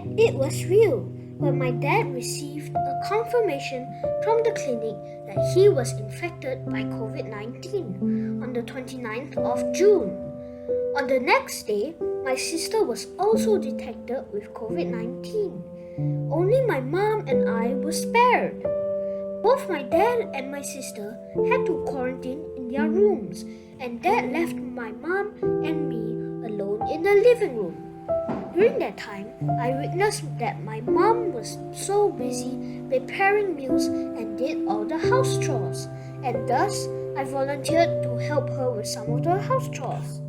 that it was real when my dad received a confirmation from the clinic that he was infected by COVID-19 on the 29th of June. On the next day, my sister was also detected with COVID-19. Only my mom and I were spared. Both my dad and my sister had to quarantine in their rooms, and that left my mom and me alone in the living room. During that time, I witnessed that my mom was so busy preparing meals and did all the house chores, and thus I volunteered to help her with some of the house chores.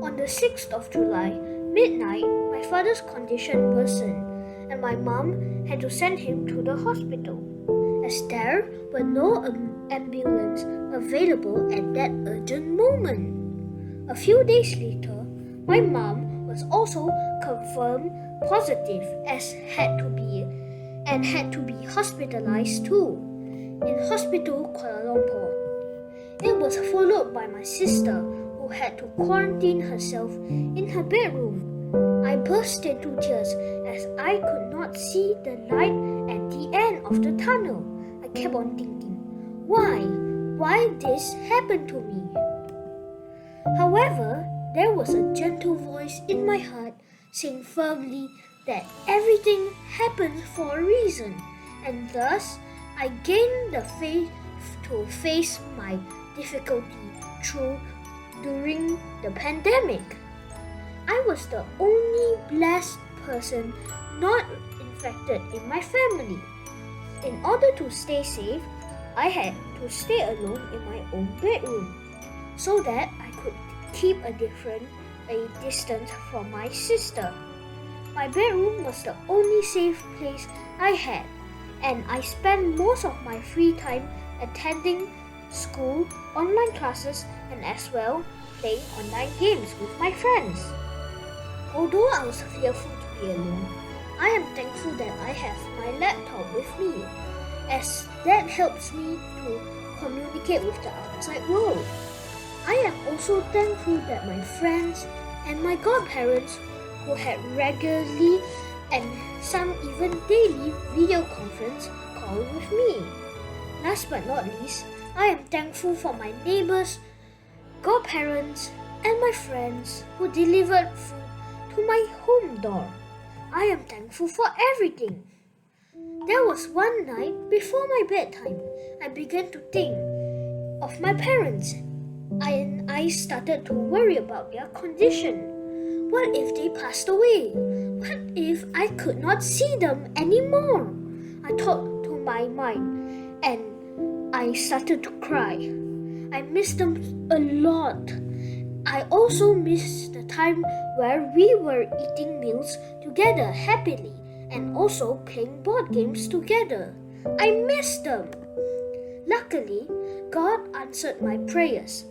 On the 6th of July, midnight, my father's condition worsened, and my mom had to send him to the hospital, as there were no ambulance available at that urgent moment. A few days later, my mom was also confirmed positive and had to be hospitalized too, in Hospital Kuala Lumpur. It was followed by my sister, who had to quarantine herself in her bedroom. I burst into tears as I could not see the light at the end of the tunnel. I kept on thinking, why this happened to me? However, there was a gentle voice in my heart saying firmly that everything happens for a reason, and thus I gained the faith to face my difficulty during the pandemic. I was the only blessed person not infected in my family. In order to stay safe, I had to stay alone in my own bedroom so that I could keep a distance from my sister. My bedroom was the only safe place I had, and I spent most of my free time attending school, online classes, and as well playing online games with my friends. Although I was fearful to be alone, I am thankful that I have my laptop with me, as that helps me to communicate with the outside world. I am also thankful that my friends and my godparents, who had regularly and some even daily video conference call with me. Last but not least, I am thankful for my neighbors, godparents, and my friends who delivered food to my home door. I am thankful for everything. There was one night before my bedtime, I began to think of my parents, and I started to worry about their condition. What if they passed away? What if I could not see them anymore? I thought to my mind, and I started to cry. I miss them a lot. I also miss the time where we were eating meals together happily and also playing board games together. I miss them. Luckily, God answered my prayers.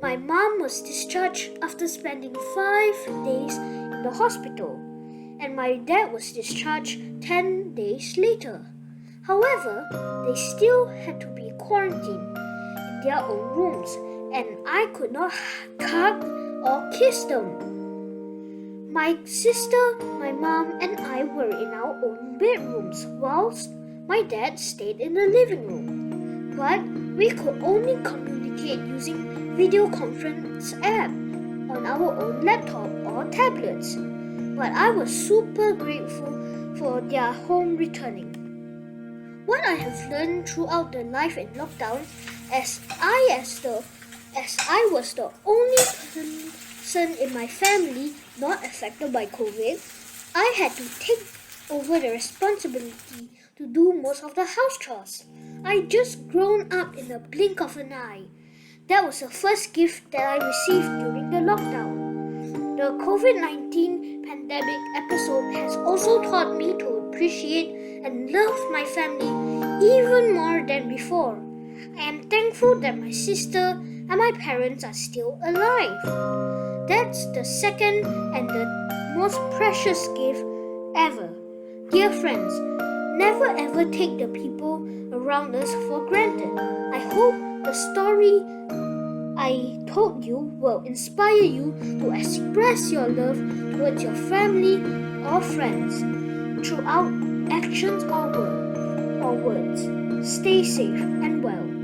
My mom was discharged after spending 5 days in the hospital, and my dad was discharged 10 days later. However, they still had to be quarantined in their own rooms, and I could not hug or kiss them. My sister, my mom, and I were in our own bedrooms whilst my dad stayed in the living room. But we could only communicate using video conference app on our own laptop or tablets. But I was super grateful for their home returning. What I have learned throughout the life in lockdown, as I was the only person in my family not affected by COVID, I had to take over the responsibility to do most of the house chores. I just grown up in the blink of an eye. That was the first gift that I received during the lockdown. The COVID-19 pandemic episode has also taught me to appreciate and love my family even more than before. I am thankful that my sister and my parents are still alive. That's the second and the most precious gift ever. Dear friends, never ever take the people around us for granted. I hope the story I told you will inspire you to express your love towards your family, or friends, throughout actions or words. Stay safe and well.